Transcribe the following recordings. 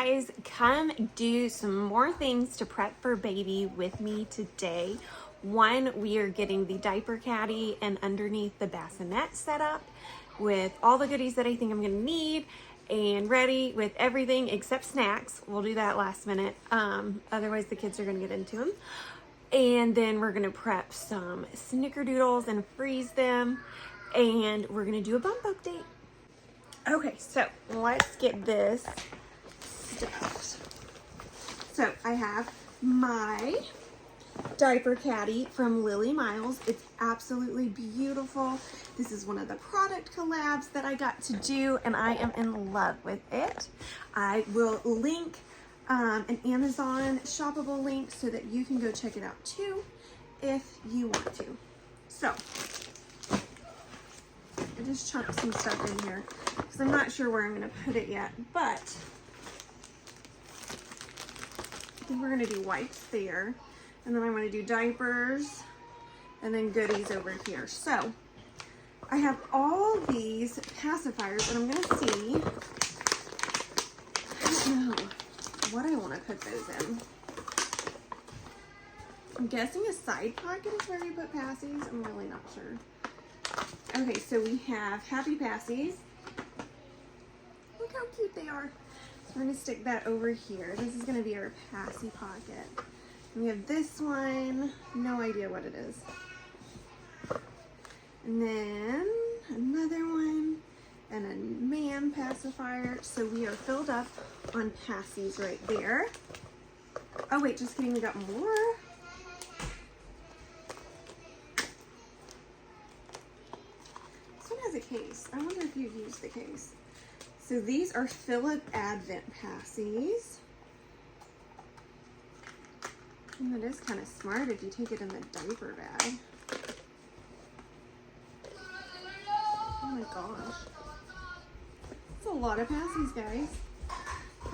guys, come do some more things to prep for baby with me today. One, we are getting the diaper caddy and underneath the bassinet set up with all the goodies that I think I'm gonna need and ready with everything except snacks. We'll do that last minute. Otherwise the kids are gonna get into them. And then we're gonna prep some snickerdoodles and freeze them. And we're gonna do a bump update. Okay, so let's get this stuffed. So I have my diaper caddy from Lily Miles. It's absolutely beautiful. This is one of the product collabs that I got to do and I am in love with it. I will link an Amazon shoppable link so that you can go check it out too if you want to. So I just chunked some stuff in here because I'm not sure where I'm going to put it yet, but I think we're going to do wipes there, and then I'm going to do diapers and then goodies over here. So I have all these pacifiers and I'm going to see, I don't know what I want to put those in. I'm guessing a side pocket is where you put passies. I'm really not sure. Okay, so we have Happy Passies. Look how cute they are. So we're gonna stick that over here. This is gonna be our passy pocket. And we have this one, no idea what it is. And then another one, and a man pacifier. So we are filled up on passies right there. Oh wait, just kidding, we got more. A case. I wonder if you've used the case. So these are Philip Advent passies. And it is kind of smart if you take it in the diaper bag. Oh my gosh. That's a lot of passies, guys.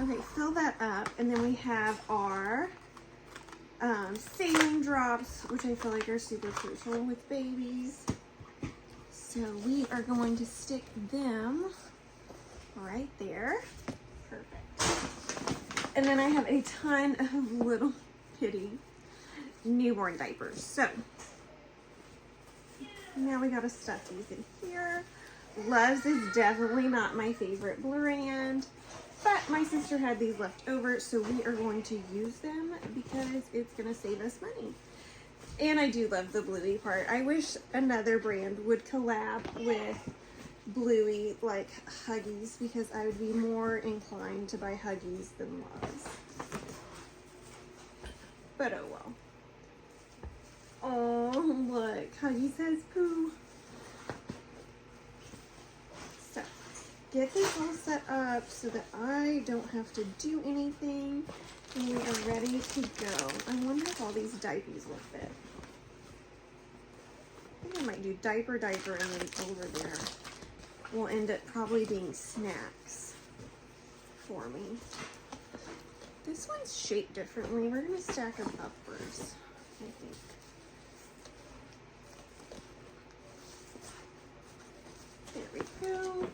Okay, fill that up. And then we have our saline drops, which I feel like are super crucial with babies. So we are going to stick them right there. Perfect. And then I have a ton of little kitty newborn diapers. So now we gotta stuff these in here. Loves is definitely not my favorite brand, but my sister had these left over, so we are going to use them because it's gonna save us money. And I do love the Bluey part. I wish another brand would collab with Bluey, like Huggies, because I would be more inclined to buy Huggies than Loves. But oh well. Oh, look, Huggies says poo. So, get this all set up so that I don't have to do anything. And we are ready to go. I wonder if all these diapers will fit. I think I might do diaper, and then over there will end up probably being snacks for me. This one's shaped differently. We're going to stack them up first, I think. There we go.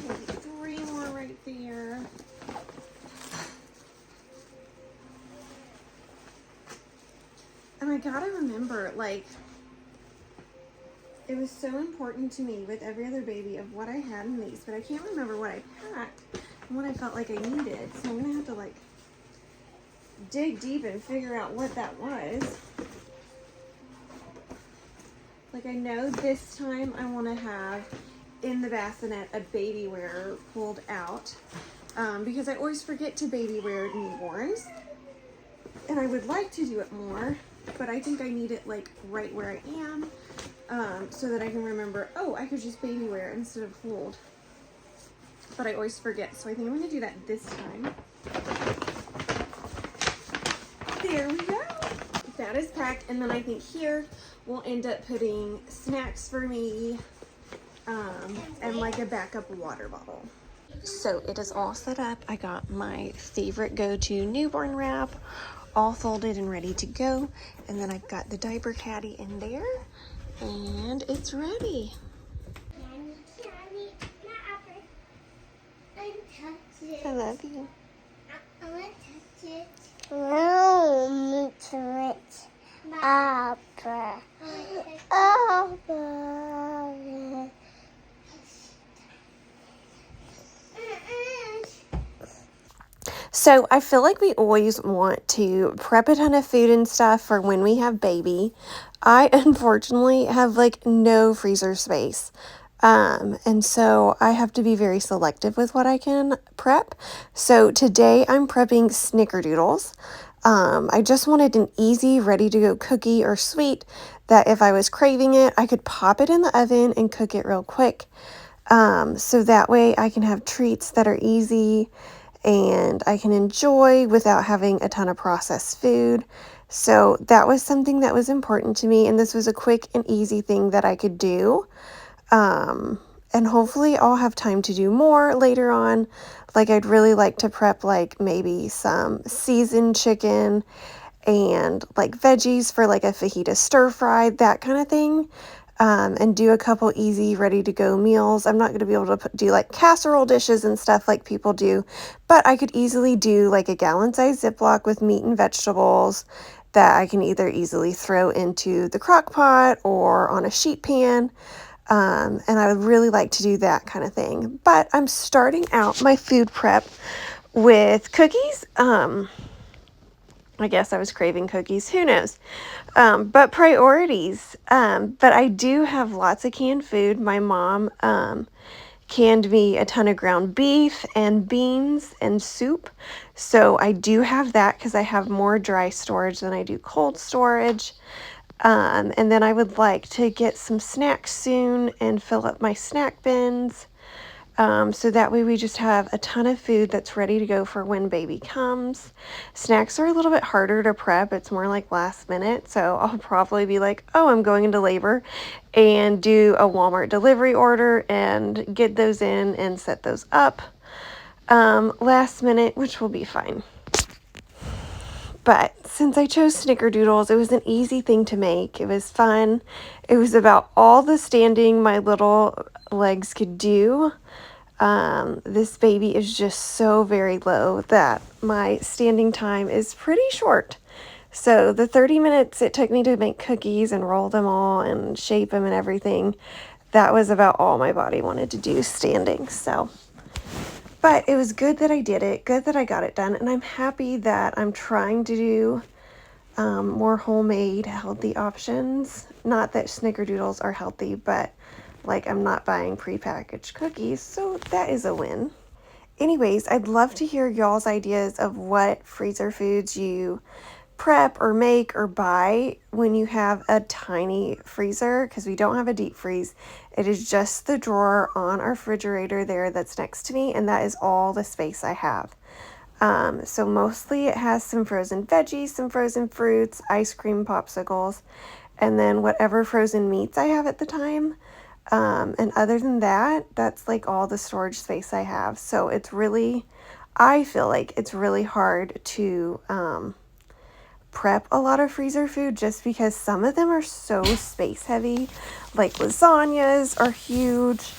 Maybe 3 more right there. And I gotta remember, like, it was so important to me with every other baby of what I had in these, but I can't remember what I packed and what I felt like I needed. So I'm gonna have to, like, dig deep and figure out what that was. Like, I know this time I want to have in the bassinet a baby wear pulled out because I always forget to baby wear newborns, and I would like to do it more, but I think I need it like right where I am so that I can remember, oh, I could just baby wear instead of hold, but I always forget. So I think I'm going to do that this time. There we go. That is packed, and then I think here we'll end up putting snacks for me and like a backup water bottle. So it is all set up. I got my favorite go-to newborn wrap all folded and ready to go, and then I've got the diaper caddy in there, and it's ready. I love you. I want to touch it. No, me to it. Papa. Papa. So I feel like we always want to prep a ton of food and stuff for when we have baby. I unfortunately have like no freezer space. And so I have to be very selective with what I can prep. So today I'm prepping Snickerdoodles. I just wanted an easy, ready to go cookie or sweet that if I was craving it, I could pop it in the oven and cook it real quick. So that way I can have treats that are easy and I can enjoy without having a ton of processed food. So that was something that was important to me, and this was a quick and easy thing that I could do. And hopefully I'll have time to do more later on. Like I'd really like to prep like maybe some seasoned chicken and like veggies for like a fajita stir fry, that kind of thing. And do a couple easy ready to go meals. I'm not going to be able to do like casserole dishes and stuff like people do, but I could easily do like a gallon size Ziploc with meat and vegetables that I can either easily throw into the crock pot or on a sheet pan. And I would really like to do that kind of thing. But I'm starting out my food prep with cookies. I guess I was craving cookies. Who knows? But priorities. But I do have lots of canned food. My mom canned me a ton of ground beef and beans and soup. So I do have that because I have more dry storage than I do cold storage. And then I would like to get some snacks soon and fill up my snack bins. So that way we just have a ton of food that's ready to go for when baby comes. Snacks are a little bit harder to prep. It's more like last minute. So I'll probably be like, oh, I'm going into labor, and do a Walmart delivery order and get those in and set those up last minute, which will be fine. But since I chose Snickerdoodles, it was an easy thing to make. It was fun. It was about all the standing my little legs could do. This baby is just so very low that my standing time is pretty short. So the 30 minutes it took me to make cookies and roll them all and shape them and everything, that was about all my body wanted to do standing. So, but it was good that I did it, good that I got it done, and I'm happy that I'm trying to do more homemade healthy options. Not that Snickerdoodles are healthy, but like I'm not buying prepackaged cookies, so that is a win. Anyways, I'd love to hear y'all's ideas of what freezer foods you prep or make or buy when you have a tiny freezer, because we don't have a deep freeze. It is just the drawer on our refrigerator there that's next to me, and that is all the space I have. So mostly it has some frozen veggies, some frozen fruits, ice cream, popsicles, and then whatever frozen meats I have at the time. And other than that, that's like all the storage space I have. So it's really, I feel like it's really hard to prep a lot of freezer food just because some of them are so space heavy. Like lasagnas are huge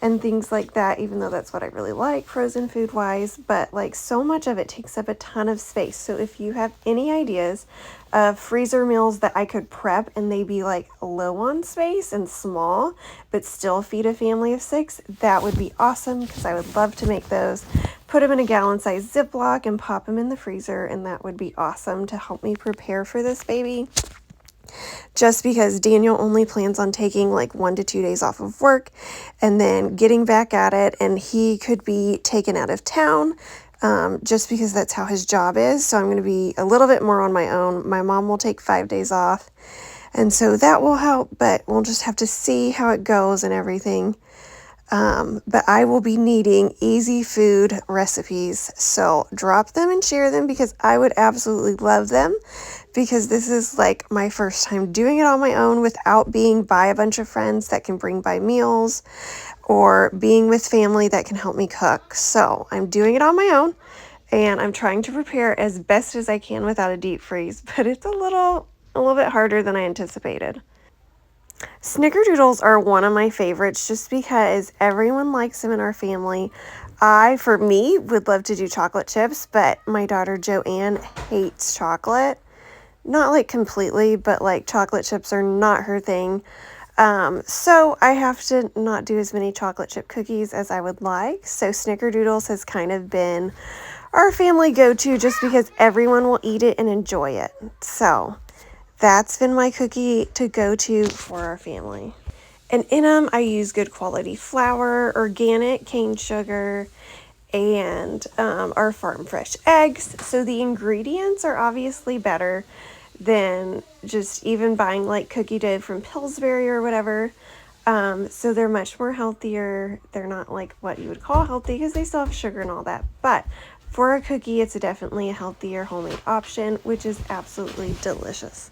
and things like that, even though that's what I really like frozen food wise, but like so much of it takes up a ton of space. So if you have any ideas of freezer meals that I could prep and they be like low on space and small, but still feed a family of 6, that would be awesome, because I would love to make those, put them in a gallon size Ziploc and pop them in the freezer, and that would be awesome to help me prepare for this baby. Just because Daniel only plans on taking like 1 to 2 days off of work and then getting back at it, and he could be taken out of town just because that's how his job is. So I'm going to be a little bit more on my own. My mom will take 5 days off, and so that will help, but we'll just have to see how it goes and everything. But I will be needing easy food recipes, so drop them and share them, because I would absolutely love them, because this is like my first time doing it on my own without being by a bunch of friends that can bring by meals or being with family that can help me cook. So I'm doing it on my own, and I'm trying to prepare as best as I can without a deep freeze, but it's a little bit harder than I anticipated. Snickerdoodles are one of my favorites just because everyone likes them in our family. for me, would love to do chocolate chips, but my daughter Joanne hates chocolate. Not like completely, but like chocolate chips are not her thing. So I have to not do as many chocolate chip cookies as I would like. So Snickerdoodles has kind of been our family go-to just because everyone will eat it and enjoy it. So that's been my cookie to go to for our family. And in them, I use good quality flour, organic cane sugar, and our farm fresh eggs. So the ingredients are obviously better than just even buying like cookie dough from Pillsbury or whatever. So they're much more healthier. They're not like what you would call healthy because they still have sugar and all that. But for a cookie, it's definitely a healthier homemade option, which is absolutely delicious.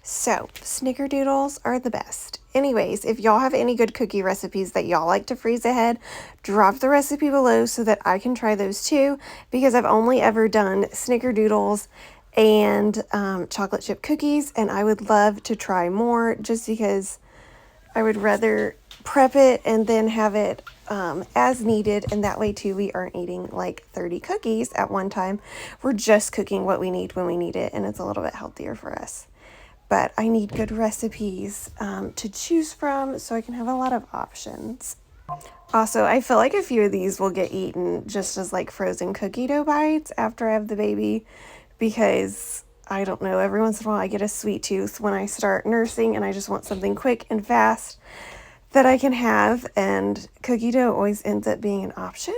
So, Snickerdoodles are the best. Anyways, if y'all have any good cookie recipes that y'all like to freeze ahead, drop the recipe below so that I can try those too, because I've only ever done Snickerdoodles and chocolate chip cookies, and I would love to try more just because I would rather prep it and then have it as needed, and that way too we aren't eating like 30 cookies at one time. We're just cooking what we need when we need it, and it's a little bit healthier for us. But I need good recipes to choose from so I can have a lot of options. Also, I feel like a few of these will get eaten just as like frozen cookie dough bites after I have the baby, because I don't know, every once in a while I get a sweet tooth when I start nursing and I just want something quick and fast that I can have, and cookie dough always ends up being an option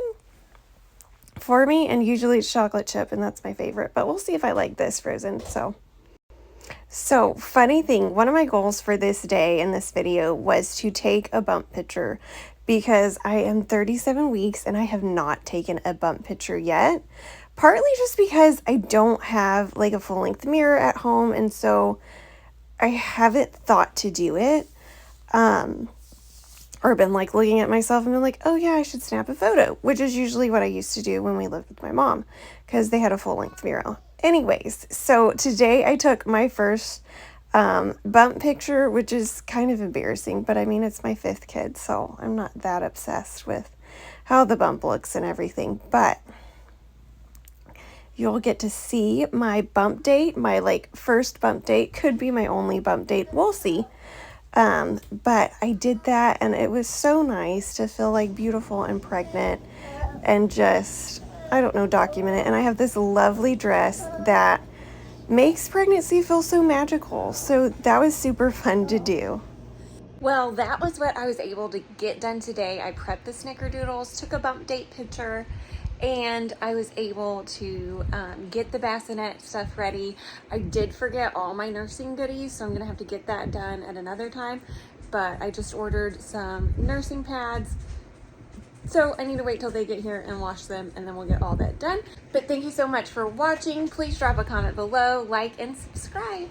for me, and usually it's chocolate chip and that's my favorite, but we'll see if I like this frozen. So funny thing, one of my goals for this day in this video was to take a bump picture, because I am 37 weeks and I have not taken a bump picture yet. Partly just because I don't have like a full length mirror at home, and so I haven't thought to do it. Or been like looking at myself and been like, oh yeah, I should snap a photo, which is usually what I used to do when we lived with my mom because they had a full length mirror. Anyways, so today I took my first bump picture, which is kind of embarrassing, but I mean, it's my 5th kid, so I'm not that obsessed with how the bump looks and everything, but you'll get to see my bump date. My like first bump date could be my only bump date. We'll see. But I did that and it was so nice to feel like beautiful and pregnant and just, I don't know, document it. And I have this lovely dress that makes pregnancy feel so magical. So that was super fun to do. Well, that was what I was able to get done today. I prepped the Snickerdoodles, took a bump date picture, and I was able to get the bassinet stuff ready. I did forget all my nursing goodies, so I'm gonna have to get that done at another time, but I just ordered some nursing pads, so I need to wait till they get here and wash them, and then we'll get all that done. But thank you so much for watching. Please drop a comment below, like, and subscribe.